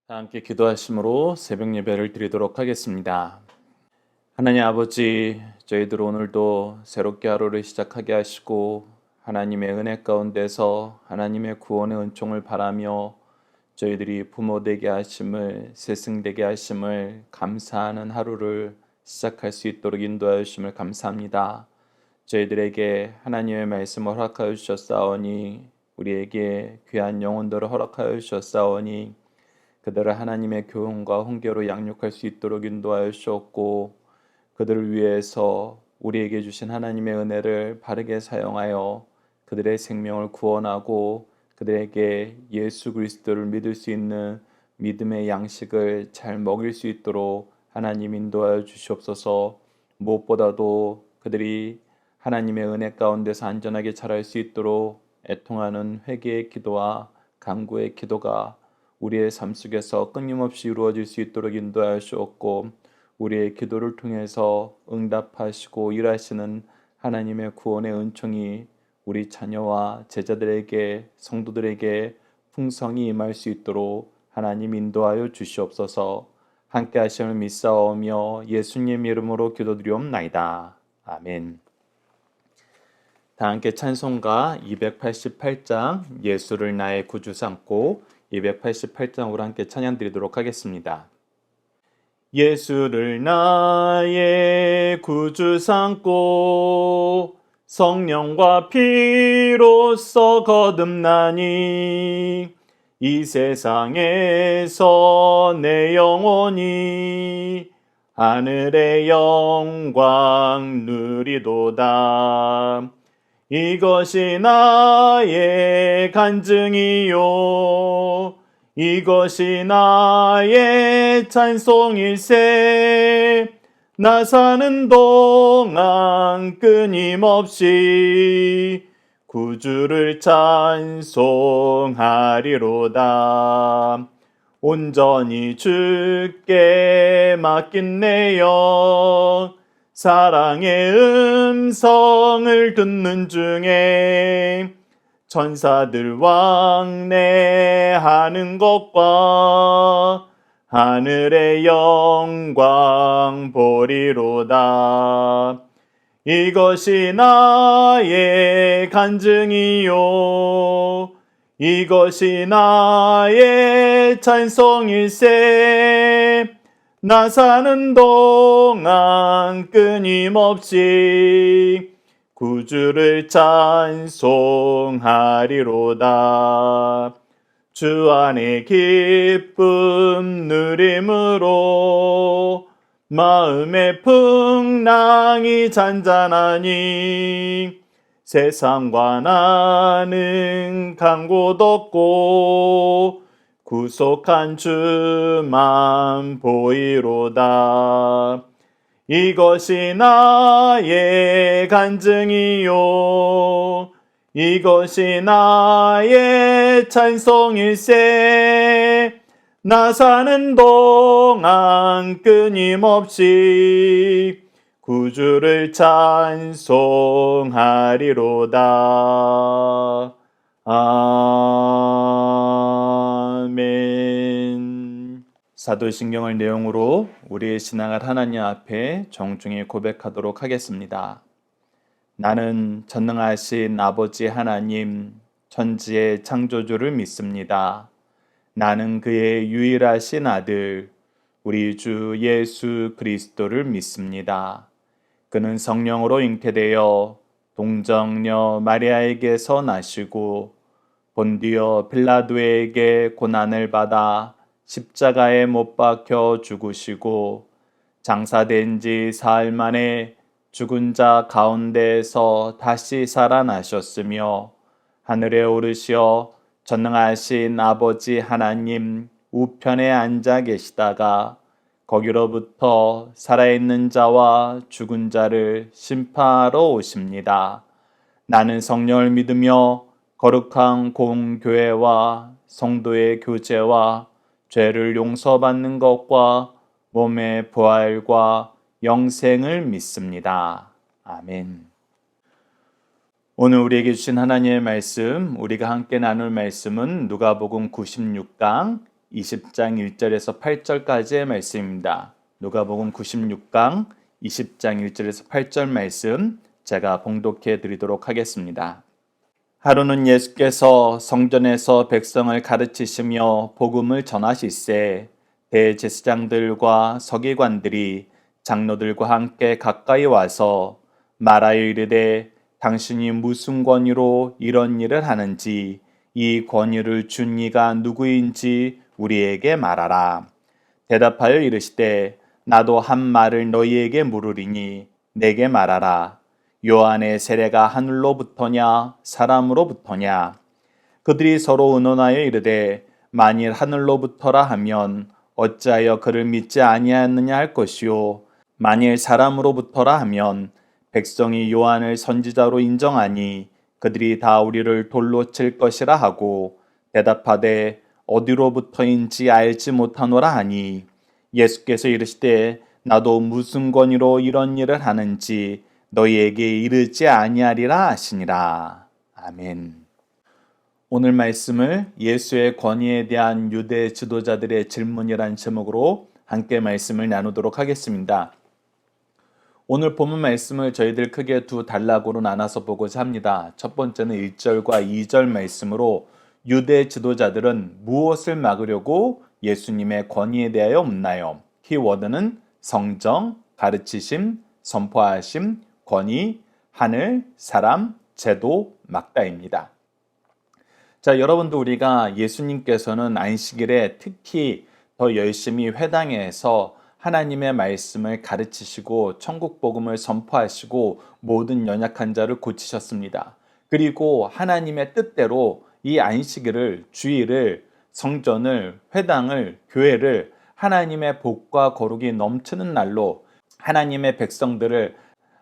함께 기도하심으로 새벽 예배를 드리도록 하겠습니다. 하나님 아버지, 저희들 오늘도 새롭게 하루를 시작하게 하시고 하나님의 은혜 가운데서 하나님의 구원의 은총을 바라며 저희들이 부모 되게 하심을, 스승 되게 하심을 감사하는 하루를 시작할 수 있도록 인도하여 주심을 감사합니다. 저희들에게 하나님의 말씀을 허락하여 주셨사오니 우리에게 귀한 영혼들을 허락하여 주셨사오니 그들을 하나님의 교훈과 훈계로 양육할 수 있도록 인도하여 주셨고 그들을 위해서 우리에게 주신 하나님의 은혜를 바르게 사용하여 그들의 생명을 구원하고 그들에게 예수 그리스도를 믿을 수 있는 믿음의 양식을 잘 먹일 수 있도록 하나님 인도하여 주시옵소서. 무엇보다도 그들이 하나님의 은혜 가운데서 안전하게 자랄 수 있도록 애통하는 회개의 기도와 간구의 기도가 우리의 삶 속에서 끊임없이 이루어질 수 있도록 인도하여 주옵고 우리의 기도를 통해서 응답하시고 일하시는 하나님의 구원의 은총이 우리 자녀와 제자들에게 성도들에게 풍성히 임할 수 있도록 하나님 인도하여 주시옵소서. 함께 하심을 믿사오며 예수님 이름으로 기도드리옵나이다. 아멘. 다 함께 찬송가 288장 예수를 나의 구주 삼고 288장으로 함께 찬양 드리도록 하겠습니다. 예수를 나의 구주 삼고 성령과 피로써 거듭나니 이 세상에서 내 영혼이 하늘의 영광 누리도다. 이것이 나의 간증이요 이것이 나의 찬송일세. 나 사는 동안 끊임없이 구주를 찬송하리로다. 온전히 주께 맡긴 내 영 사랑의 음성을 듣는 중에 천사들 왕래하는 것과 하늘의 영광 보리로다. 이것이 나의 간증이요 이것이 나의 찬송일세. 나 사는 동안 끊임없이 구주를 찬송하리로다. 주 안에 기쁨 누림으로 마음의 풍랑이 잔잔하니 세상과 나는 간 곳 없고 구속한 주만 보이로다. 이것이 나의 간증이요 이것이 나의 찬송일세. 나 사는 동안 끊임없이 구주를 찬송하리로다. 아멘. 사도신경을 내용으로 우리의 신앙을 하나님 앞에 정중히 고백하도록 하겠습니다. 나는 전능하신 아버지 하나님, 천지의 창조주를 믿습니다. 나는 그의 유일하신 아들, 우리 주 예수 그리스도를 믿습니다. 그는 성령으로 잉태되어 동정녀 마리아에게서 나시고 본디오 빌라도에게 고난을 받아 십자가에 못 박혀 죽으시고 장사된 지 사흘 만에 죽은 자 가운데에서 다시 살아나셨으며 하늘에 오르시어 전능하신 아버지 하나님 우편에 앉아 계시다가 거기로부터 살아있는 자와 죽은 자를 심판하러 오십니다. 나는 성령을 믿으며 거룩한 공교회와 성도의 교제와 죄를 용서받는 것과 몸의 부활과 영생을 믿습니다. 아멘. 오늘 우리에게 주신 하나님의 말씀, 우리가 함께 나눌 말씀은 누가복음 96강 20장 1절에서 8절까지의 말씀입니다. 누가복음 96강 20장 1절에서 8절 말씀 제가 봉독해 드리도록 하겠습니다. 하루는 예수께서 성전에서 백성을 가르치시며 복음을 전하실세 대제사장들과 서기관들이 장로들과 함께 가까이 와서 말하여 이르되 당신이 무슨 권위로 이런 일을 하는지 이 권위를 준 이가 누구인지 우리에게 말하라. 대답하여 이르시되 나도 한 말을 너희에게 물으리니 내게 말하라. 요한의 세례가 하늘로부터냐 사람으로부터냐? 그들이 서로 의논하여 이르되 만일 하늘로부터라 하면 어찌하여 그를 믿지 아니하였느냐 할 것이요 만일 사람으로부터라 하면 백성이 요한을 선지자로 인정하니 그들이 다 우리를 돌로 칠 것이라 하고 대답하되 어디로부터인지 알지 못하노라 하니 예수께서 이르시되 나도 무슨 권위로 이런 일을 하는지 너희에게 이르지 아니하리라 하시니라. 아멘. 오늘 말씀을 예수의 권위에 대한 유대 지도자들의 질문이란 제목으로 함께 말씀을 나누도록 하겠습니다. 오늘 본문 말씀을 저희들 크게 두 단락으로 나눠서 보고자 합니다. 첫 번째는 1절과 2절 말씀으로 유대 지도자들은 무엇을 막으려고 예수님의 권위에 대하여 묻나요? 키워드는 성정, 가르치심, 선포하심, 권위, 하늘, 사람, 제도, 막다입니다. 자, 여러분도 우리가 예수님께서는 안식일에 특히 더 열심히 회당에서 하나님의 말씀을 가르치시고 천국 복음을 선포하시고 모든 연약한 자를 고치셨습니다. 그리고 하나님의 뜻대로 이 안식일을, 주일을, 성전을, 회당을, 교회를 하나님의 복과 거룩이 넘치는 날로 하나님의 백성들을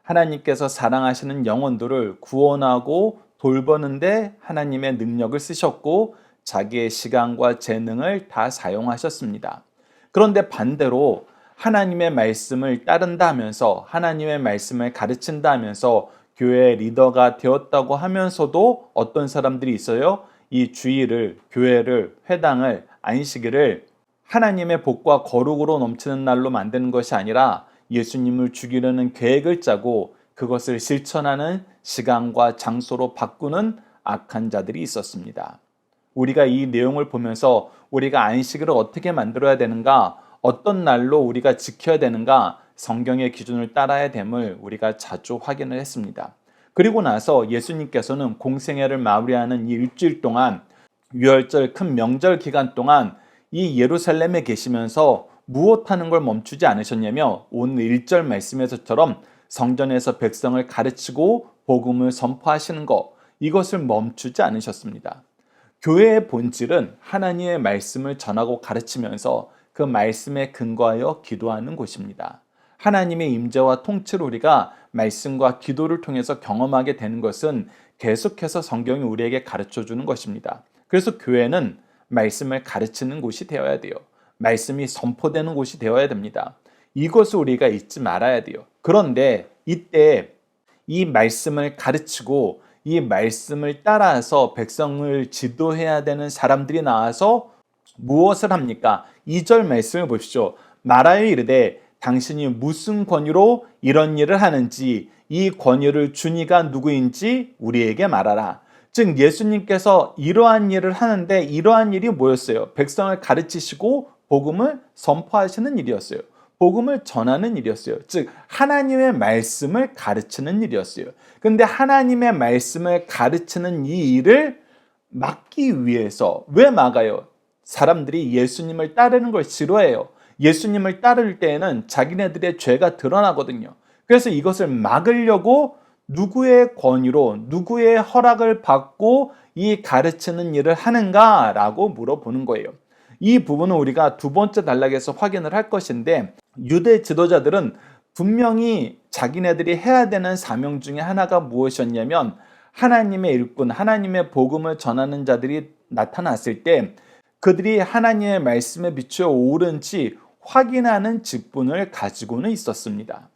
하나님께서 사랑하시는 영혼들을 구원하고 돌보는데 하나님의 능력을 쓰셨고 자기의 시간과 재능을 다 사용하셨습니다. 그런데 반대로 하나님의 말씀을 따른다 하면서 하나님의 말씀을 가르친다 하면서 교회의 리더가 되었다고 하면서도 어떤 사람들이 있어요? 이 주일을, 교회를, 회당을, 안식일을 하나님의 복과 거룩으로 넘치는 날로 만드는 것이 아니라 예수님을 죽이려는 계획을 짜고 그것을 실천하는 시간과 장소로 바꾸는 악한 자들이 있었습니다. 우리가 이 내용을 보면서 우리가 안식일을 어떻게 만들어야 되는가, 어떤 날로 우리가 지켜야 되는가, 성경의 기준을 따라야 됨을 우리가 자주 확인을 했습니다. 그리고 나서 예수님께서는 공생애를 마무리하는 이 일주일 동안 유월절 큰 명절 기간 동안 이 예루살렘에 계시면서 무엇하는 걸 멈추지 않으셨냐면 오늘 1절 말씀에서처럼 성전에서 백성을 가르치고 복음을 선포하시는 것, 이것을 멈추지 않으셨습니다. 교회의 본질은 하나님의 말씀을 전하고 가르치면서 그 말씀에 근거하여 기도하는 곳입니다. 하나님의 임재와 통치를 우리가 말씀과 기도를 통해서 경험하게 되는 것은 계속해서 성경이 우리에게 가르쳐주는 것입니다. 그래서 교회는 말씀을 가르치는 곳이 되어야 돼요. 말씀이 선포되는 곳이 되어야 됩니다. 이것을 우리가 잊지 말아야 돼요. 그런데 이때 이 말씀을 가르치고 이 말씀을 따라서 백성을 지도해야 되는 사람들이 나와서 무엇을 합니까? 2절 말씀을 보십시오. 말하여 이르되 당신이 무슨 권위로 이런 일을 하는지 이 권위를 준 이가 누구인지 우리에게 말하라. 즉 예수님께서 이러한 일을 하는데 이러한 일이 뭐였어요? 백성을 가르치시고 복음을 선포하시는 일이었어요. 복음을 전하는 일이었어요. 즉 하나님의 말씀을 가르치는 일이었어요. 그런데 하나님의 말씀을 가르치는 이 일을 막기 위해서 왜 막아요? 사람들이 예수님을 따르는 걸 싫어해요. 예수님을 따를 때에는 자기네들의 죄가 드러나거든요. 그래서 이것을 막으려고 누구의 권위로 누구의 허락을 받고 이 가르치는 일을 하는가라고 물어보는 거예요. 이 부분은 우리가 두 번째 단락에서 확인을 할 것인데 유대 지도자들은 분명히 자기네들이 해야 되는 사명 중에 하나가 무엇이었냐면 하나님의 일꾼, 하나님의 복음을 전하는 자들이 나타났을 때 그들이 하나님의 말씀에 비추어 옳은지 확인하는 직분을 가지고는 있었습니다.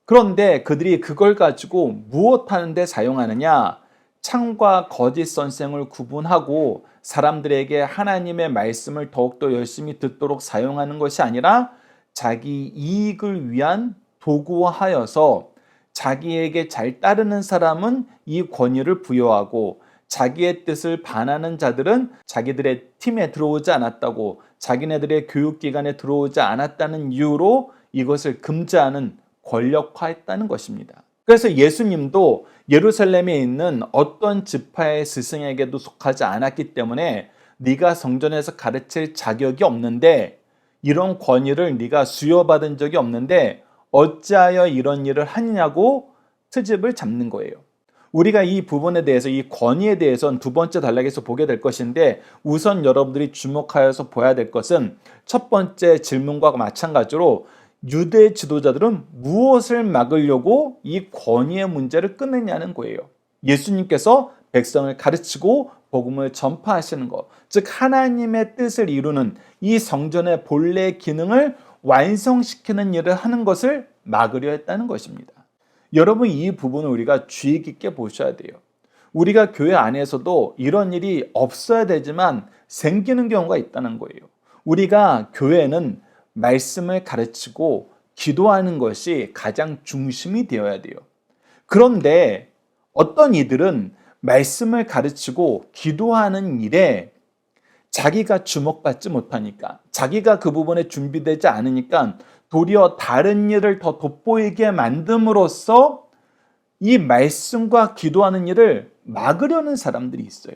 그런데 그들이 그걸 가지고 무엇 하는데 사용하느냐? 참과 거짓 선생을 구분하고 사람들에게 하나님의 말씀을 더욱더 열심히 듣도록 사용하는 것이 아니라 자기 이익을 위한 도구화하여서 자기에게 잘 따르는 사람은 이 권위를 부여하고 자기의 뜻을 반하는 자들은 자기들의 팀에 들어오지 않았다고, 자기네들의 교육기관에 들어오지 않았다는 이유로 이것을 금지하는 권력화했다는 것입니다. 그래서 예수님도 예루살렘에 있는 어떤 지파의 스승에게도 속하지 않았기 때문에 네가 성전에서 가르칠 자격이 없는데, 이런 권위를 네가 수여받은 적이 없는데 어찌하여 이런 일을 하느냐고 트집을 잡는 거예요. 우리가 이 부분에 대해서, 이 권위에 대해서는 두 번째 단락에서 보게 될 것인데, 우선 여러분들이 주목하여서 봐야 될 것은 첫 번째 질문과 마찬가지로 유대 지도자들은 무엇을 막으려고 이 권위의 문제를 끊느냐는 거예요. 예수님께서 백성을 가르치고 복음을 전파하시는 것, 즉 하나님의 뜻을 이루는 이 성전의 본래 기능을 완성시키는 일을 하는 것을 막으려 했다는 것입니다. 여러분, 이 부분을 우리가 주의 깊게 보셔야 돼요. 우리가 교회 안에서도 이런 일이 없어야 되지만 생기는 경우가 있다는 거예요. 우리가 교회는 말씀을 가르치고 기도하는 것이 가장 중심이 되어야 돼요. 그런데 어떤 이들은 말씀을 가르치고 기도하는 일에 자기가 주목받지 못하니까, 자기가 그 부분에 준비되지 않으니까 도리어 다른 일을 더 돋보이게 만듦으로써 이 말씀과 기도하는 일을 막으려는 사람들이 있어요.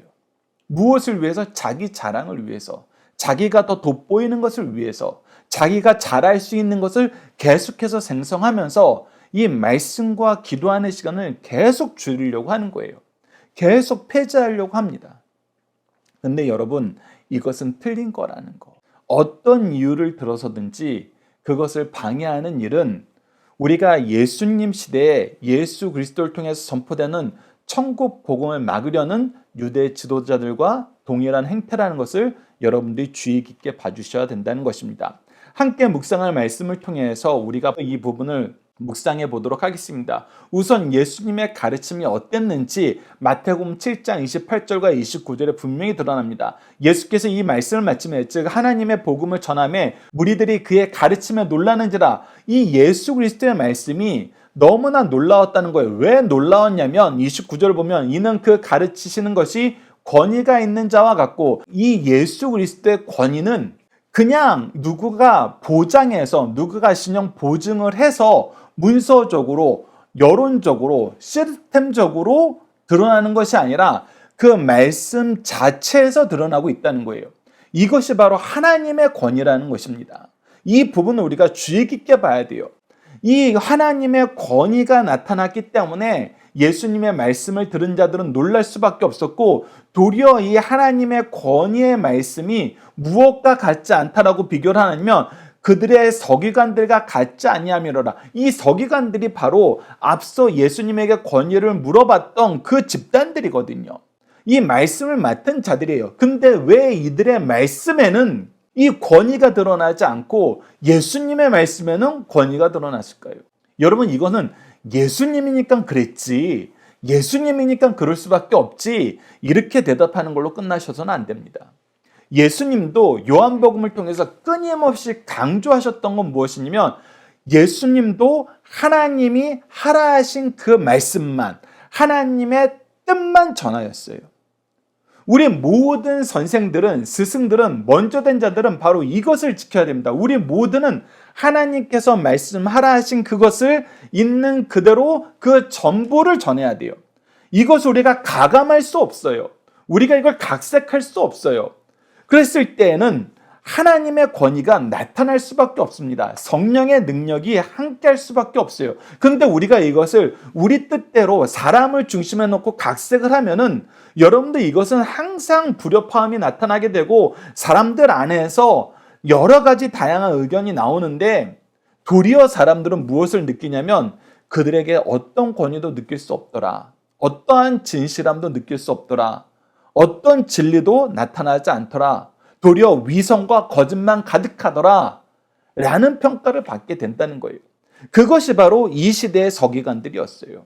무엇을 위해서? 자기 자랑을 위해서, 자기가 더 돋보이는 것을 위해서, 자기가 잘할 수 있는 것을 계속해서 생성하면서 이 말씀과 기도하는 시간을 계속 줄이려고 하는 거예요. 계속 폐지하려고 합니다. 근데 여러분, 이것은 틀린 거라는 거. 어떤 이유를 들어서든지 그것을 방해하는 일은 우리가 예수님 시대에 예수 그리스도를 통해서 선포되는 천국 복음을 막으려는 유대 지도자들과 동일한 행태라는 것을 여러분들이 주의 깊게 봐주셔야 된다는 것입니다. 함께 묵상할 말씀을 통해서 우리가 이 부분을 묵상해 보도록 하겠습니다. 우선 예수님의 가르침이 어땠는지 마태복음 7장 28절과 29절에 분명히 드러납니다. 예수께서 이 말씀을 마치며, 즉 하나님의 복음을 전하며 무리들이 그의 가르침에 놀라는지라, 이 예수 그리스도의 말씀이 너무나 놀라웠다는 거예요. 왜 놀라웠냐면 29절을 보면 이는 그 가르치시는 것이 권위가 있는 자와 같고, 이 예수 그리스도의 권위는 그냥 누구가 보장해서, 누구가 신용 보증을 해서 문서적으로, 여론적으로, 시스템적으로 드러나는 것이 아니라 그 말씀 자체에서 드러나고 있다는 거예요. 이것이 바로 하나님의 권위라는 것입니다. 이 부분을 우리가 주의 깊게 봐야 돼요. 이 하나님의 권위가 나타났기 때문에 예수님의 말씀을 들은 자들은 놀랄 수밖에 없었고, 도리어 이 하나님의 권위의 말씀이 무엇과 같지 않다라고 비교를 하냐면 그들의 서기관들과 같지 아니함이로라. 이 서기관들이 바로 앞서 예수님에게 권위를 물어봤던 그 집단들이거든요. 이 말씀을 맡은 자들이에요. 근데 왜 이들의 말씀에는 이 권위가 드러나지 않고 예수님의 말씀에는 권위가 드러났을까요? 여러분, 이거는 예수님이니까 그랬지, 예수님이니까 그럴 수밖에 없지, 이렇게 대답하는 걸로 끝나셔서는 안 됩니다. 예수님도 요한복음을 통해서 끊임없이 강조하셨던 건 무엇이냐면, 예수님도 하나님이 하라 하신 그 말씀만, 하나님의 뜻만 전하였어요. 우리 모든 선생들은, 스승들은, 먼저 된 자들은 바로 이것을 지켜야 됩니다. 우리 모두는 하나님께서 말씀하라 하신 그것을 있는 그대로 그 전부를 전해야 돼요. 이것을 우리가 가감할 수 없어요. 우리가 이걸 각색할 수 없어요. 그랬을 때에는 하나님의 권위가 나타날 수밖에 없습니다. 성령의 능력이 함께할 수밖에 없어요. 그런데 우리가 이것을 우리 뜻대로 사람을 중심에 놓고 각색을 하면은 여러분들 이것은 항상 불협화음이 나타나게 되고 사람들 안에서 여러 가지 다양한 의견이 나오는데 도리어 사람들은 무엇을 느끼냐면 그들에게 어떤 권위도 느낄 수 없더라. 어떠한 진실함도 느낄 수 없더라. 어떤 진리도 나타나지 않더라. 도리어 위선과 거짓만 가득하더라 라는 평가를 받게 된다는 거예요. 그것이 바로 이 시대의 서기관들이었어요.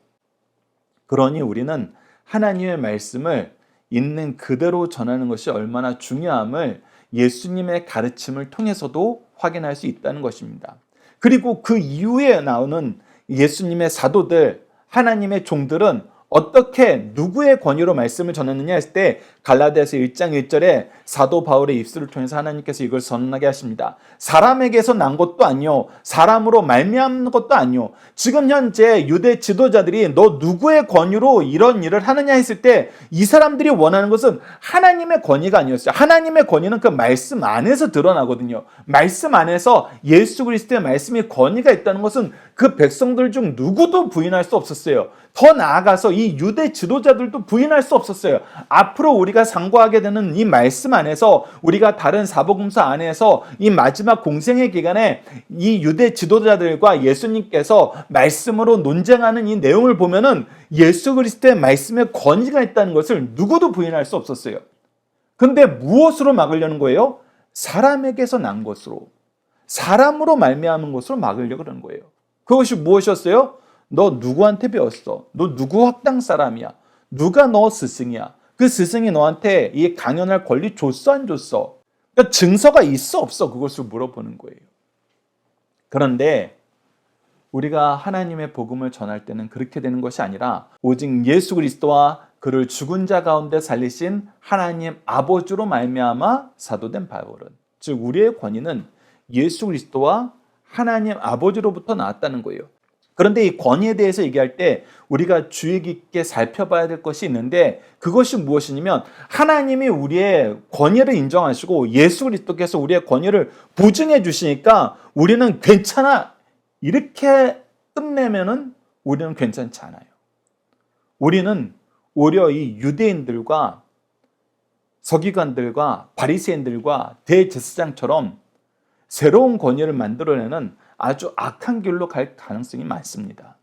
그러니 우리는 하나님의 말씀을 있는 그대로 전하는 것이 얼마나 중요함을 예수님의 가르침을 통해서도 확인할 수 있다는 것입니다. 그리고 그 이후에 나오는 예수님의 사도들, 하나님의 종들은 어떻게 누구의 권위로 말씀을 전했느냐 했을 때 갈라디아서 1장 1절에 사도 바울의 입술을 통해서 하나님께서 이걸 선언하게 하십니다. 사람에게서 난 것도 아니요 사람으로 말미암는 것도 아니요. 지금 현재 유대 지도자들이 너 누구의 권위로 이런 일을 하느냐 했을 때 이 사람들이 원하는 것은 하나님의 권위가 아니었어요. 하나님의 권위는 그 말씀 안에서 드러나거든요. 말씀 안에서 예수 그리스도의 말씀이 권위가 있다는 것은 그 백성들 중 누구도 부인할 수 없었어요. 더 나아가서 이 유대 지도자들도 부인할 수 없었어요. 앞으로 우리가 상고하게 되는 이 말씀 안에서 우리가 다른 사복음서 안에서 이 마지막 공생의 기간에 이 유대 지도자들과 예수님께서 말씀으로 논쟁하는 이 내용을 보면은 예수 그리스도의 말씀에 권위가 있다는 것을 누구도 부인할 수 없었어요. 근데 무엇으로 막으려는 거예요? 사람에게서 난 것으로, 사람으로 말미암은 것으로 막으려고 하는 거예요. 그것이 무엇이었어요? 너 누구한테 배웠어? 너 누구 학당 사람이야? 누가 너 스승이야? 그 스승이 너한테 이 강연할 권리 줬어 안 줬어? 그러니까 증서가 있어 없어? 그것을 물어보는 거예요. 그런데 우리가 하나님의 복음을 전할 때는 그렇게 되는 것이 아니라 오직 예수 그리스도와 그를 죽은 자 가운데 살리신 하나님 아버지로 말미암아 사도된 바울은, 즉 우리의 권위는 예수 그리스도와 하나님 아버지로부터 나왔다는 거예요. 그런데 이 권위에 대해서 얘기할 때 우리가 주의 깊게 살펴봐야 될 것이 있는데 그것이 무엇이냐면 하나님이 우리의 권위를 인정하시고 예수 그리스도께서 우리의 권위를 보증해 주시니까 우리는 괜찮아 이렇게 끝내면은 우리는 괜찮지 않아요. 우리는 오히려 이 유대인들과 서기관들과 바리새인들과 대제사장처럼 새로운 권위를 만들어내는 아주 악한 길로 갈 가능성이 많습니다.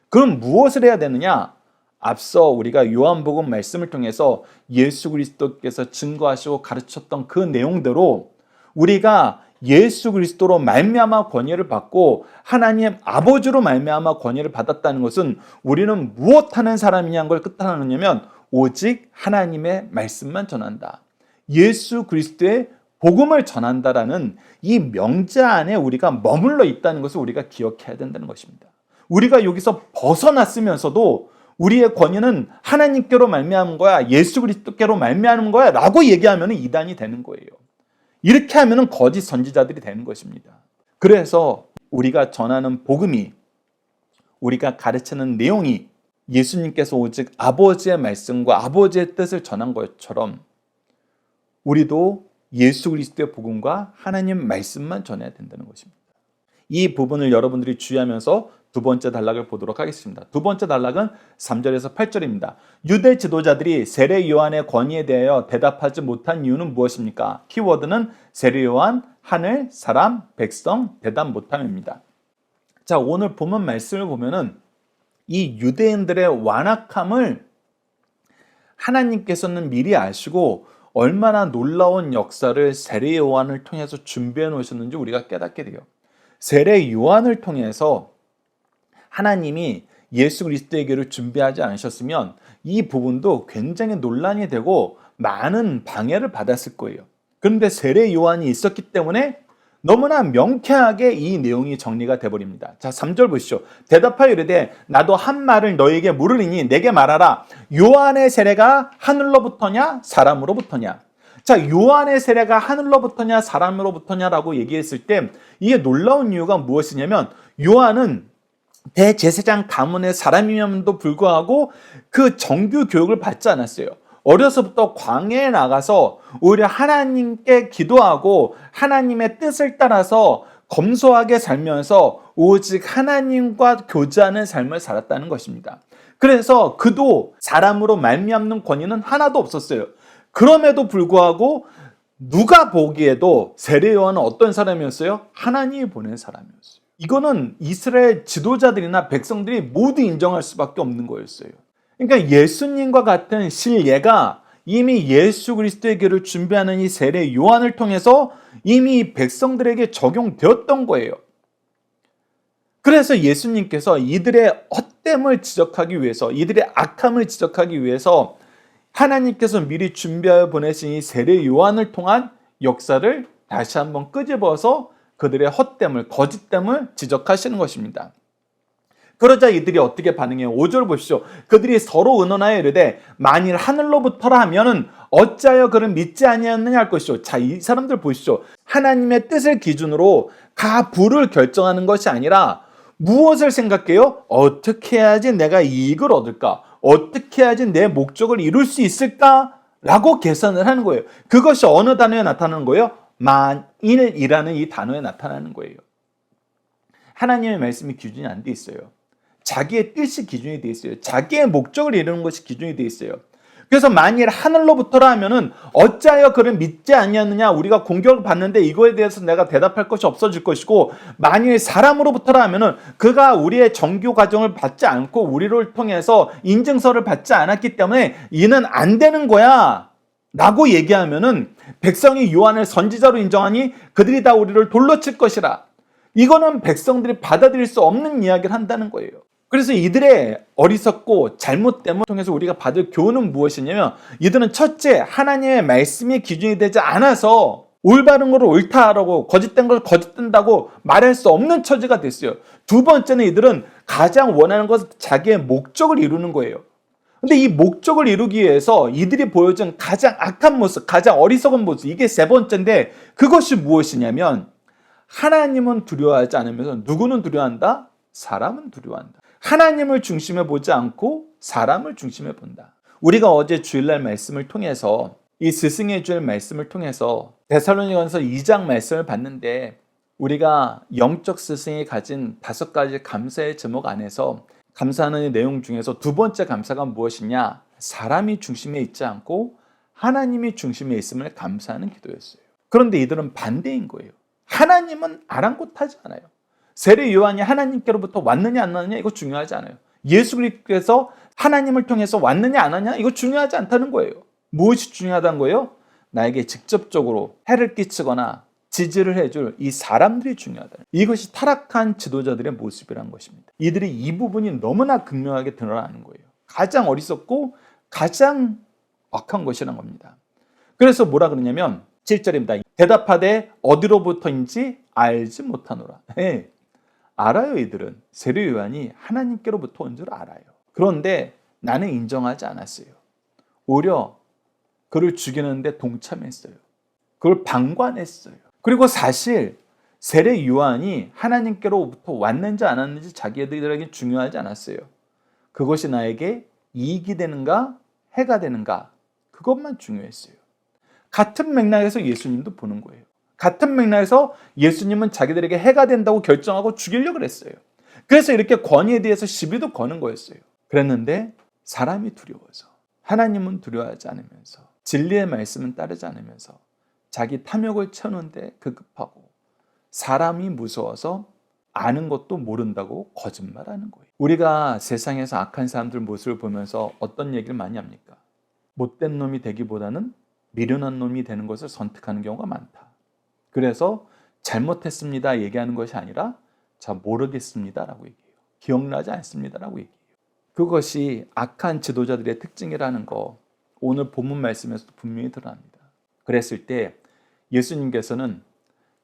그럼 무엇을 해야 되느냐? 앞서 우리가 요한복음 말씀을 통해서 예수 그리스도께서 증거하시고 가르쳤던 그 내용대로 우리가 예수 그리스도로 말미암아 권위를 받고 하나님 아버지로 말미암아 권위를 받았다는 것은 우리는 무엇하는 사람이냐는 걸 뜻하느냐면 오직 하나님의 말씀만 전한다. 예수 그리스도의 복음을 전한다라는 이 명제 안에 우리가 머물러 있다는 것을 우리가 기억해야 된다는 것입니다. 우리가 여기서 벗어났으면서도 우리의 권위는 하나님께로 말미암은 거야, 예수 그리스도께로 말미암은 거야 라고 얘기하면 이단이 되는 거예요. 이렇게 하면 거짓 선지자들이 되는 것입니다. 그래서 우리가 전하는 복음이, 우리가 가르치는 내용이 예수님께서 오직 아버지의 말씀과 아버지의 뜻을 전한 것처럼 우리도 예수 그리스도의 복음과 하나님 말씀만 전해야 된다는 것입니다. 이 부분을 여러분들이 주의하면서 두 번째 단락을 보도록 하겠습니다. 두 번째 단락은 3절에서 8절입니다. 유대 지도자들이 세례 요한의 권위에 대하여 대답하지 못한 이유는 무엇입니까? 키워드는 세례 요한, 하늘, 사람, 백성, 대답 못함입니다. 자, 오늘 본문 말씀을 보면은 이 유대인들의 완악함을 하나님께서는 미리 아시고 얼마나 놀라운 역사를 세례 요한을 통해서 준비해 놓으셨는지 우리가 깨닫게 돼요. 세례 요한을 통해서 하나님이 예수 그리스도의 길을 준비하지 않으셨으면 이 부분도 굉장히 논란이 되고 많은 방해를 받았을 거예요. 그런데 세례 요한이 있었기 때문에 너무나 명쾌하게 이 내용이 정리가 돼버립니다. 자, 3절 보시죠. 대답하여 이르되 나도 한 말을 너에게 물으리니 내게 말하라. 요한의 세례가 하늘로부터냐 사람으로부터냐? 자, 요한의 세례가 하늘로부터냐 사람으로부터냐라고 얘기했을 때 이게 놀라운 이유가 무엇이냐면 요한은 대제사장 가문의 사람임에도 불구하고 그 정규 교육을 받지 않았어요. 어려서부터 광야에 나가서 오히려 하나님께 기도하고 하나님의 뜻을 따라서 검소하게 살면서 오직 하나님과 교제하는 삶을 살았다는 것입니다. 그래서 그도 사람으로 말미암는 권위는 하나도 없었어요. 그럼에도 불구하고 누가 보기에도 세례 요한은 어떤 사람이었어요? 하나님이 보낸 사람이었어요. 이거는 이스라엘 지도자들이나 백성들이 모두 인정할 수밖에 없는 거였어요. 그러니까 예수님과 같은 실예가 이미 예수 그리스도의 길을 준비하는 이 세례 요한을 통해서 이미 백성들에게 적용되었던 거예요. 그래서 예수님께서 이들의 헛됨을 지적하기 위해서, 이들의 악함을 지적하기 위해서 하나님께서 미리 준비하여 보내신 이 세례 요한을 통한 역사를 다시 한번 끄집어서 그들의 헛됨을, 거짓됨을 지적하시는 것입니다. 그러자 이들이 어떻게 반응해요? 5절 보십시오. 그들이 서로 의논하여 이르되 만일 하늘로부터라 하면은 어찌하여 그를 믿지 아니하느냐 할 것이요. 자, 이 사람들 보십시오. 하나님의 뜻을 기준으로 가부를 결정하는 것이 아니라 무엇을 생각해요? 어떻게 해야지 내가 이익을 얻을까? 어떻게 해야지 내 목적을 이룰 수 있을까? 라고 계산을 하는 거예요. 그것이 어느 단어에 나타나는 거예요? 만일이라는 이 단어에 나타나는 거예요. 하나님의 말씀이 기준이 안 돼 있어요. 자기의 뜻이 기준이 돼 있어요. 자기의 목적을 이루는 것이 기준이 돼 있어요. 그래서 만일 하늘로부터라 하면은 어찌하여 그를 믿지 아니하느냐, 우리가 공격을 받는데 이거에 대해서 내가 대답할 것이 없어질 것이고, 만일 사람으로부터라 하면은 그가 우리의 정규 과정을 받지 않고 우리를 통해서 인증서를 받지 않았기 때문에 이는 안 되는 거야 라고 얘기하면은 백성이 요한을 선지자로 인정하니 그들이 다 우리를 돌로 칠 것이라. 이거는 백성들이 받아들일 수 없는 이야기를 한다는 거예요. 그래서 이들의 어리석고 잘못됨을 통해서 우리가 받을 교훈은 무엇이냐면, 이들은 첫째, 하나님의 말씀이 기준이 되지 않아서 올바른 걸 옳다라고, 거짓된 걸 거짓된다고 말할 수 없는 처지가 됐어요. 두 번째는 이들은 가장 원하는 것은 자기의 목적을 이루는 거예요. 근데 이 목적을 이루기 위해서 이들이 보여준 가장 악한 모습, 가장 어리석은 모습, 이게 세 번째인데, 그것이 무엇이냐면 하나님은 두려워하지 않으면서 누구는 두려워한다? 사람은 두려워한다. 하나님을 중심에 보지 않고 사람을 중심에 본다. 우리가 어제 주일날 말씀을 통해서, 이 스승의 주일 말씀을 통해서 데살로니가서 2장 말씀을 봤는데, 우리가 영적 스승이 가진 5가지 감사의 제목 안에서 감사하는 내용 중에서 두 번째 감사가 무엇이냐? 사람이 중심에 있지 않고 하나님이 중심에 있음을 감사하는 기도였어요. 그런데 이들은 반대인 거예요. 하나님은 아랑곳하지 않아요. 세례 요한이 하나님께로부터 왔느냐 안 왔느냐 이거 중요하지 않아요. 예수 그리스도께서 하나님을 통해서 왔느냐 안 왔느냐 이거 중요하지 않다는 거예요. 무엇이 중요하다는 거예요? 나에게 직접적으로 해를 끼치거나 지지를 해줄 이 사람들이 중요하다. 이것이 타락한 지도자들의 모습이라는 것입니다. 이들이 이 부분이 너무나 극명하게 드러나는 거예요. 가장 어리석고 가장 악한 것이라는 겁니다. 그래서 뭐라 그러냐면 7절입니다. 대답하되 어디로부터인지 알지 못하노라. 네, 알아요. 이들은 세례 요한이 하나님께로부터 온 줄 알아요. 그런데 나는 인정하지 않았어요. 오히려 그를 죽이는데 동참했어요. 그걸 방관했어요. 그리고 사실 세례 요한이 하나님께로부터 왔는지 안 왔는지 자기들에게 중요하지 않았어요. 그것이 나에게 이익이 되는가 해가 되는가 그것만 중요했어요. 같은 맥락에서 예수님도 보는 거예요. 같은 맥락에서 예수님은 자기들에게 해가 된다고 결정하고 죽이려고 했어요. 그래서 이렇게 권위에 대해서 시비도 거는 거였어요. 그랬는데 사람이 두려워서, 하나님은 두려워하지 않으면서, 진리의 말씀은 따르지 않으면서 자기 탐욕을 채우는데 급급하고, 사람이 무서워서 아는 것도 모른다고 거짓말하는 거예요. 우리가 세상에서 악한 사람들 모습을 보면서 어떤 얘기를 많이 합니까? 못된 놈이 되기보다는 미련한 놈이 되는 것을 선택하는 경우가 많다. 그래서 잘못했습니다 얘기하는 것이 아니라 자 모르겠습니다라고 얘기해요. 기억나지 않습니다라고 얘기해요. 그것이 악한 지도자들의 특징이라는 거 오늘 본문 말씀에서도 분명히 드러납니다. 그랬을 때 예수님께서는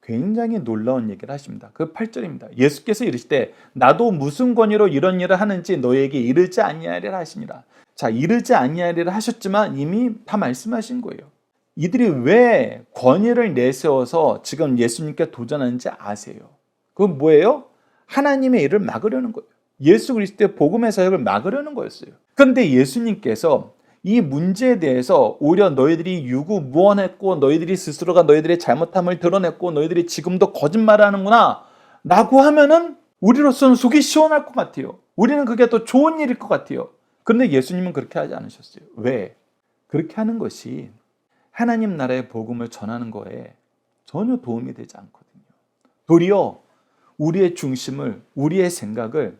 굉장히 놀라운 얘기를 하십니다. 그 8절입니다. 예수께서 이르시되 나도 무슨 권위로 이런 일을 하는지 너에게 이르지 아니하리라 하십니다. 자, 이르지 아니하리라 하셨지만 이미 다 말씀하신 거예요. 이들이 왜 권위를 내세워서 지금 예수님께 도전하는지 아세요? 그건 뭐예요? 하나님의 일을 막으려는 거예요. 예수 그리스도의 복음의 사역을 막으려는 거였어요. 그런데 예수님께서 이 문제에 대해서 오히려 너희들이 유구무원했고 너희들이 스스로가 너희들의 잘못함을 드러냈고 너희들이 지금도 거짓말을 하는구나 라고 하면은 우리로서는 속이 시원할 것 같아요. 우리는 그게 더 좋은 일일 것 같아요. 그런데 예수님은 그렇게 하지 않으셨어요. 왜? 그렇게 하는 것이 하나님 나라의 복음을 전하는 거에 전혀 도움이 되지 않거든요. 도리어 우리의 중심을, 우리의 생각을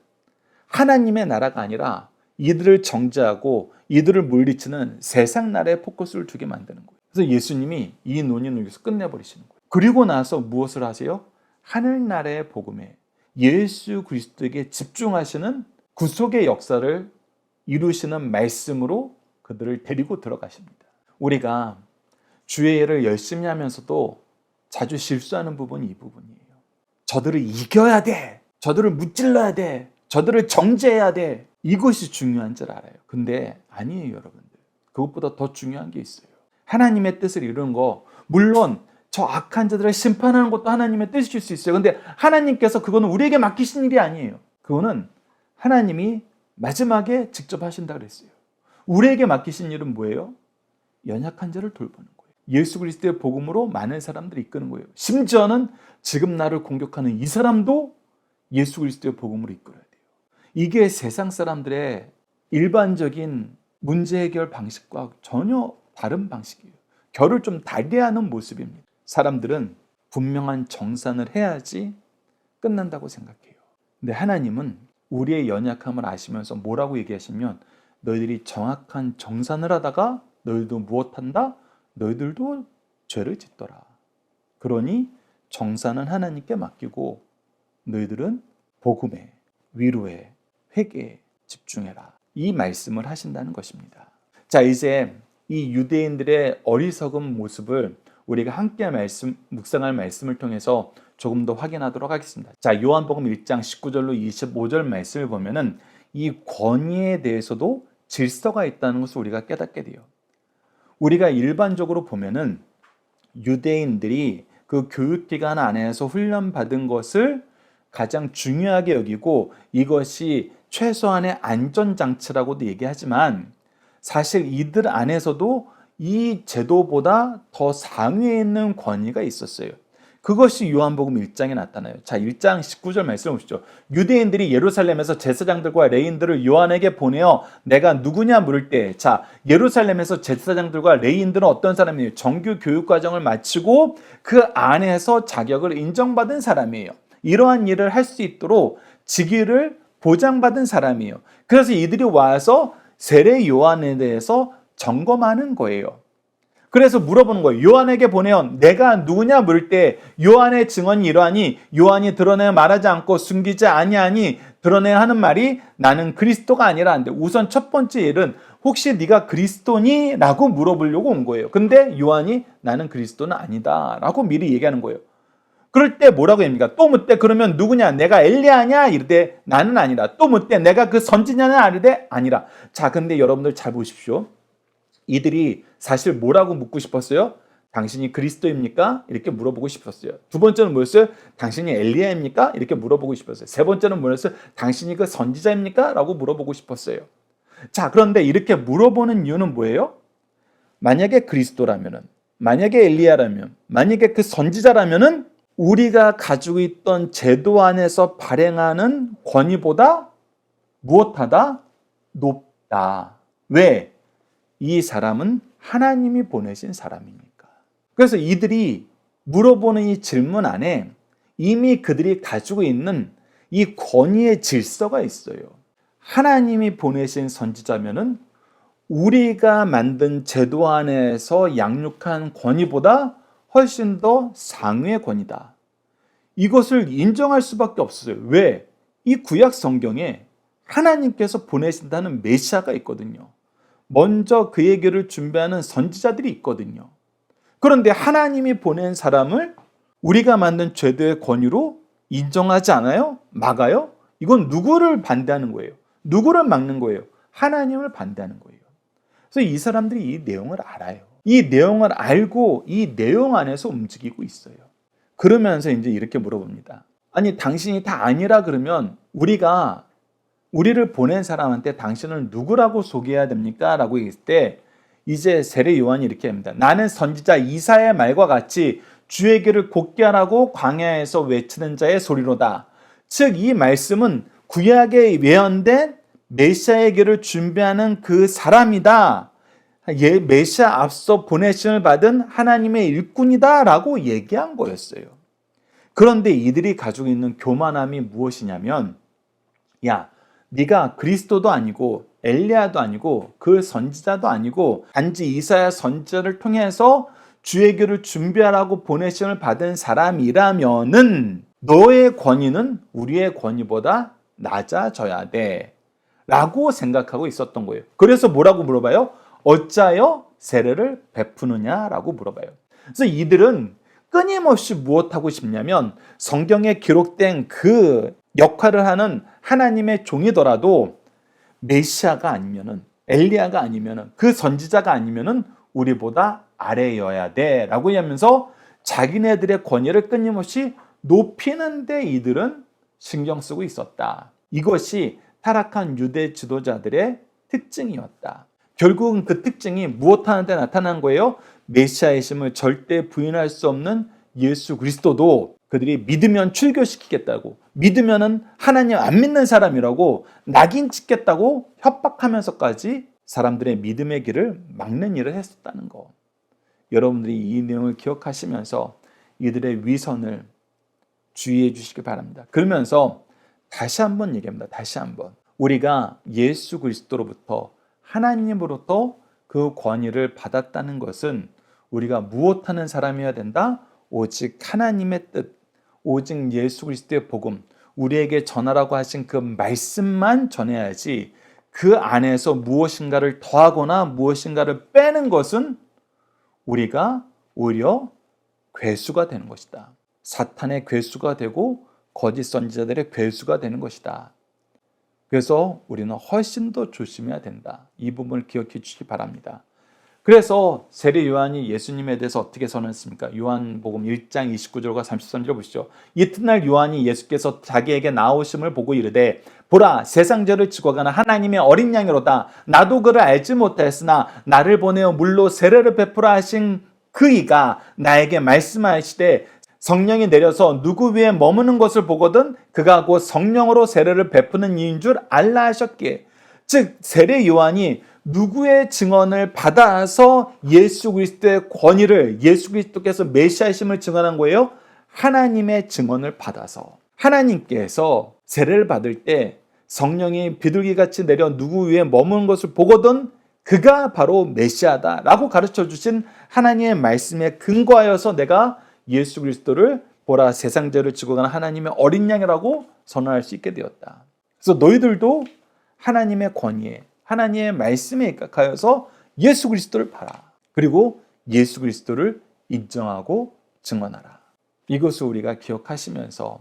하나님의 나라가 아니라 이들을 정죄하고 이들을 물리치는 세상 나라에 포커스를 두게 만드는 거예요. 그래서 예수님이 이 논의는 여기서 끝내버리시는 거예요. 그리고 나서 무엇을 하세요? 하늘나라의 복음에, 예수 그리스도에게 집중하시는 구속의 역사를 이루시는 말씀으로 그들을 데리고 들어가십니다. 우리가 주의 일을 열심히 하면서도 자주 실수하는 부분이 이 부분이에요. 저들을 이겨야 돼. 저들을 무찔러야 돼. 저들을 정죄해야 돼. 이것이 중요한 줄 알아요. 근데 아니에요, 여러분들. 그것보다 더 중요한 게 있어요. 하나님의 뜻을 이루는 거, 물론 저 악한 자들을 심판하는 것도 하나님의 뜻일 수 있어요. 근데 하나님께서 그거는 우리에게 맡기신 일이 아니에요. 그거는 하나님이 마지막에 직접 하신다 그랬어요. 우리에게 맡기신 일은 뭐예요? 연약한 자를 돌보는 거예요. 예수 그리스도의 복음으로 많은 사람들을 이끄는 거예요. 심지어는 지금 나를 공격하는 이 사람도 예수 그리스도의 복음으로 이끌어야 돼요. 이게 세상 사람들의 일반적인 문제 해결 방식과 전혀 다른 방식이에요. 결을 좀 달리하는 모습입니다. 사람들은 분명한 정산을 해야지 끝난다고 생각해요. 근데 하나님은 우리의 연약함을 아시면서 뭐라고 얘기하시면 너희들이 정확한 정산을 하다가 너희들도 무엇한다? 너희들도 죄를 짓더라. 그러니 정산은 하나님께 맡기고 너희들은 복음에, 위로에, 회개에 집중해라. 이 말씀을 하신다는 것입니다. 자, 이제 이 유대인들의 어리석은 모습을 우리가 함께 묵상할 말씀을 통해서 조금 더 확인하도록 하겠습니다. 자, 요한복음 1장 19절로 25절 말씀을 보면은 이 권위에 대해서도 질서가 있다는 것을 우리가 깨닫게 돼요. 우리가 일반적으로 보면은 유대인들이 그 교육기관 안에서 훈련받은 것을 가장 중요하게 여기고 이것이 최소한의 안전장치라고도 얘기하지만 사실 이들 안에서도 이 제도보다 더 상위에 있는 권위가 있었어요. 그것이 요한복음 1장에 나타나요. 자, 1장 19절 말씀을 보시죠. 유대인들이 예루살렘에서 제사장들과 레인들을 요한에게 보내어 내가 누구냐 물을 때, 자, 예루살렘에서 제사장들과 레인들은 어떤 사람이에요? 정규 교육 과정을 마치고 그 안에서 자격을 인정받은 사람이에요. 이러한 일을 할 수 있도록 직위를 보장받은 사람이에요. 그래서 이들이 와서 세례 요한에 대해서 점검하는 거예요. 그래서 물어보는 거예요. 요한에게 보내어 내가 누구냐 물을 때 요한의 증언이 이러하니 요한이 드러내어 말하지 않고 숨기지 아니하니 드러내야 하는 말이 나는 그리스도가 아니라 한데 우선 첫 번째 일은 혹시 네가 그리스도니? 라고 물어보려고 온 거예요. 근데 요한이 나는 그리스도는 아니다 라고 미리 얘기하는 거예요. 그럴 때 뭐라고 합니까? 또 묻되 그러면 누구냐? 내가 엘리야냐? 이르되 나는 아니라. 또 묻되 내가 그 선지자냐? 이르되 아니라. 자, 근데 여러분들 잘 보십시오. 이들이 사실 뭐라고 묻고 싶었어요? 당신이 그리스도입니까? 이렇게 물어보고 싶었어요. 두 번째는 뭐였어요? 당신이 엘리야입니까? 이렇게 물어보고 싶었어요. 세 번째는 뭐였어요? 당신이 그 선지자입니까? 라고 물어보고 싶었어요. 자, 그런데 이렇게 물어보는 이유는 뭐예요? 만약에 그리스도라면은, 만약에 엘리야라면, 만약에 그 선지자라면은 우리가 가지고 있던 제도 안에서 발행하는 권위보다 무엇하다? 높다. 왜? 이 사람은 하나님이 보내신 사람이니까. 그래서 이들이 물어보는 이 질문 안에 이미 그들이 가지고 있는 이 권위의 질서가 있어요. 하나님이 보내신 선지자면은 우리가 만든 제도 안에서 양육한 권위보다 훨씬 더 상위의 권위다. 이것을 인정할 수밖에 없어요. 왜? 이 구약 성경에 하나님께서 보내신다는 메시아가 있거든요. 먼저 그의 길을 준비하는 선지자들이 있거든요. 그런데 하나님이 보낸 사람을 우리가 만든 제도의 권위로 인정하지 않아요? 막아요? 이건 누구를 반대하는 거예요? 누구를 막는 거예요? 하나님을 반대하는 거예요. 그래서 이 사람들이 이 내용을 알아요. 이 내용을 알고 이 내용 안에서 움직이고 있어요. 그러면서 이제 이렇게 물어봅니다. 아니, 당신이 다 아니라 그러면 우리를 보낸 사람한테 당신을 누구라고 소개해야 됩니까? 라고 했을 때 이제 세례 요한이 이렇게 합니다. 나는 선지자 이사야의 말과 같이 주의 길을 곧게 하라고 광야에서 외치는 자의 소리로다. 즉 이 말씀은 구약에 예언된 메시아의 길을 준비하는 그 사람이다. 메시아 앞서 보내심을 받은 하나님의 일꾼이다 라고 얘기한 거였어요. 그런데 이들이 가지고 있는 교만함이 무엇이냐면, 야, 네가 그리스도도 아니고 엘리야도 아니고 그 선지자도 아니고 단지 이사야 선지자를 통해서 주의 길을 준비하라고 보내심을 받은 사람이라면은 너의 권위는 우리의 권위보다 낮아져야 돼 라고 생각하고 있었던 거예요. 그래서 뭐라고 물어봐요? 어찌하여 세례를 베푸느냐 라고 물어봐요. 그래서 이들은 끊임없이 무엇하고 싶냐면 성경에 기록된 그 역할을 하는 하나님의 종이더라도 메시아가 아니면은, 엘리야가 아니면은, 그 선지자가 아니면은 우리보다 아래여야 돼 라고 하면서 자기네들의 권위를 끊임없이 높이는데 이들은 신경 쓰고 있었다. 이것이 타락한 유대 지도자들의 특징이었다. 결국은 그 특징이 무엇하는데 나타난 거예요? 메시아이심을 절대 부인할 수 없는 예수 그리스도도 그들이 믿으면 출교시키겠다고, 믿으면은 하나님 안 믿는 사람이라고 낙인 찍겠다고 협박하면서까지 사람들의 믿음의 길을 막는 일을 했었다는 거. 여러분들이 이 내용을 기억하시면서 이들의 위선을 주의해 주시기 바랍니다. 그러면서 다시 한번 얘기합니다. 다시 한번. 우리가 예수 그리스도로부터, 하나님으로부터 그 권위를 받았다는 것은 우리가 무엇하는 사람이어야 된다? 오직 하나님의 뜻, 오직 예수 그리스도의 복음, 우리에게 전하라고 하신 그 말씀만 전해야지 그 안에서 무엇인가를 더하거나 무엇인가를 빼는 것은 우리가 오히려 괴수가 되는 것이다. 사탄의 괴수가 되고 거짓 선지자들의 괴수가 되는 것이다. 그래서 우리는 훨씬 더 조심해야 된다. 이 부분을 기억해 주시기 바랍니다. 그래서 세례 요한이 예수님에 대해서 어떻게 선언했습니까? 요한복음 1장 29절과 33절을 보시죠. 이튿날 요한이 예수께서 자기에게 나오심을 보고 이르되 보라 세상 죄를 지고 가는 하나님의 어린 양이로다. 나도 그를 알지 못하였으나 나를 보내어 물로 세례를 베푸라 하신 그 이가 나에게 말씀하시되 성령이 내려서 누구 위에 머무는 것을 보거든 그가 곧 성령으로 세례를 베푸는 이인 줄 알라 하셨기에, 즉 세례 요한이 누구의 증언을 받아서 예수 그리스도의 권위를, 예수 그리스도께서 메시아이심을 증언한 거예요? 하나님의 증언을 받아서. 하나님께서 세례를 받을 때 성령이 비둘기같이 내려 누구 위에 머무는 것을 보거든 그가 바로 메시아다라고 가르쳐 주신 하나님의 말씀에 근거하여서 내가 예수 그리스도를 보라 세상 죄를 지고 가는 하나님의 어린 양이라고 선언할 수 있게 되었다. 그래서 너희들도 하나님의 권위에, 하나님의 말씀에 입각하여서 예수 그리스도를 봐라. 그리고 예수 그리스도를 인정하고 증언하라. 이것을 우리가 기억하시면서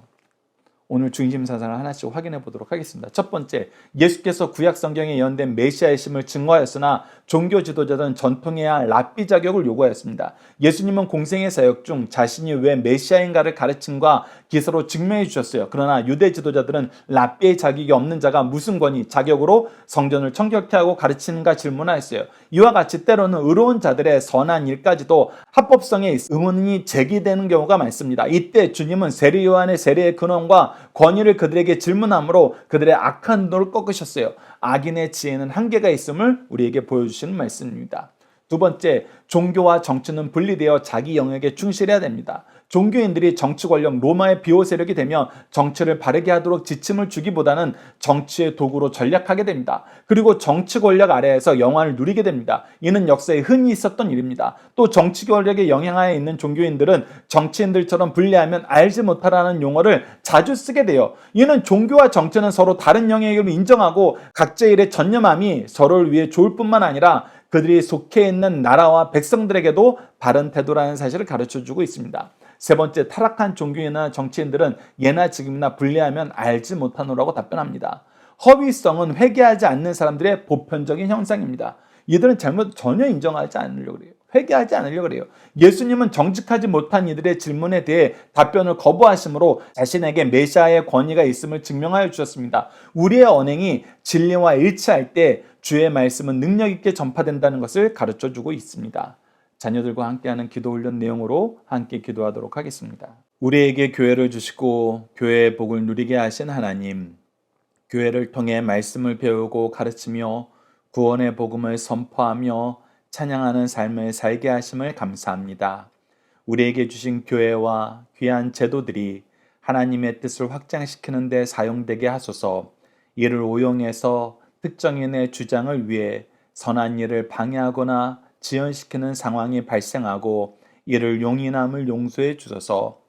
오늘 중심 사상을 하나씩 확인해 보도록 하겠습니다. 첫 번째, 예수께서 구약 성경에 예언된 메시아이심을 증거하였으나 종교 지도자들은 전통해야 할 랍비 자격을 요구하였습니다. 예수님은 공생의 사역 중 자신이 왜 메시아인가를 가르침과 기사로 증명해 주셨어요. 그러나 유대 지도자들은 랍비의 자격이 없는 자가 무슨 권위, 자격으로 성전을 청결케 하고 가르치는가 질문하였어요. 이와 같이 때로는 의로운 자들의 선한 일까지도 합법성에 의문이 제기되는 경우가 많습니다. 이때 주님은 세례 요한의 세례의 근원과 권위를 그들에게 질문함으로 그들의 악한 눈을 꺾으셨어요. 악인의 지혜는 한계가 있음을 우리에게 보여주시는 말씀입니다. 두 번째, 종교와 정치는 분리되어 자기 영역에 충실해야 됩니다. 종교인들이 정치 권력 로마의 비호 세력이 되면 정치를 바르게 하도록 지침을 주기보다는 정치의 도구로 전략하게 됩니다. 그리고 정치 권력 아래에서 영화를 누리게 됩니다. 이는 역사에 흔히 있었던 일입니다. 또 정치 권력의 영향하에 있는 종교인들은 정치인들처럼 분리하면 알지 못하라는 용어를 자주 쓰게 돼요. 이는 종교와 정치는 서로 다른 영역을 인정하고 각자의 일에 전념함이 서로를 위해 좋을 뿐만 아니라 그들이 속해 있는 나라와 백성들에게도 바른 태도라는 사실을 가르쳐주고 있습니다. 세 번째, 타락한 종교인이나 정치인들은 예나 지금이나 분리하면 알지 못하노라고 답변합니다. 허위성은 회개하지 않는 사람들의 보편적인 현상입니다. 이들은 잘못 전혀 인정하지 않으려고 그래요. 회개하지 않으려고 그래요. 예수님은 정직하지 못한 이들의 질문에 대해 답변을 거부하심으로 자신에게 메시아의 권위가 있음을 증명하여 주셨습니다. 우리의 언행이 진리와 일치할 때 주의 말씀은 능력 있게 전파된다는 것을 가르쳐주고 있습니다. 자녀들과 함께하는 기도 훈련 내용으로 함께 기도하도록 하겠습니다. 우리에게 교회를 주시고 교회의 복을 누리게 하신 하나님, 교회를 통해 말씀을 배우고 가르치며 구원의 복음을 선포하며 찬양하는 삶을 살게 하심을 감사합니다. 우리에게 주신 교회와 귀한 제도들이 하나님의 뜻을 확장시키는 데 사용되게 하소서. 이를 오용해서 특정인의 주장을 위해 선한 일을 방해하거나 지연시키는 상황이 발생하고 이를 용인함을 용서해 주소서.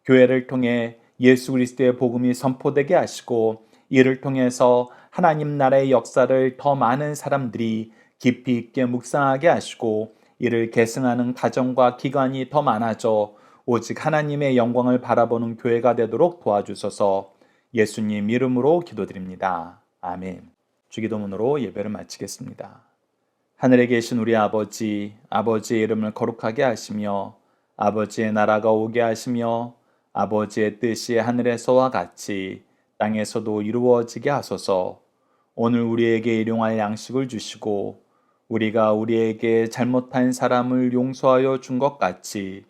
교회를 통해 예수 그리스도의 복음이 선포되게 하시고 이를 통해서 하나님 나라의 역사를 더 많은 사람들이 깊이 있게 묵상하게 하시고 이를 계승하는 가정과 기관이 더 많아져 오직 하나님의 영광을 바라보는 교회가 되도록 도와주셔서 예수님 이름으로 기도드립니다. 아멘. 주기도문으로 예배를 마치겠습니다. 하늘에 계신 우리 아버지, 아버지의 이름을 거룩하게 하시며 아버지의 나라가 오게 하시며 아버지의 뜻이 하늘에서와 같이 땅에서도 이루어지게 하소서. 오늘 우리에게 일용할 양식을 주시고 우리가 우리에게 잘못한 사람을 용서하여 준 것 같이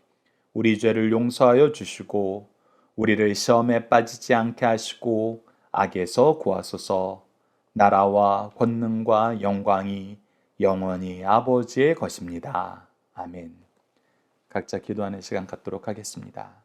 우리 죄를 용서하여 주시고 우리를 시험에 빠지지 않게 하시고 악에서 구하소서. 나라와 권능과 영광이 영원히 아버지의 것입니다. 아멘. 각자 기도하는 시간 갖도록 하겠습니다.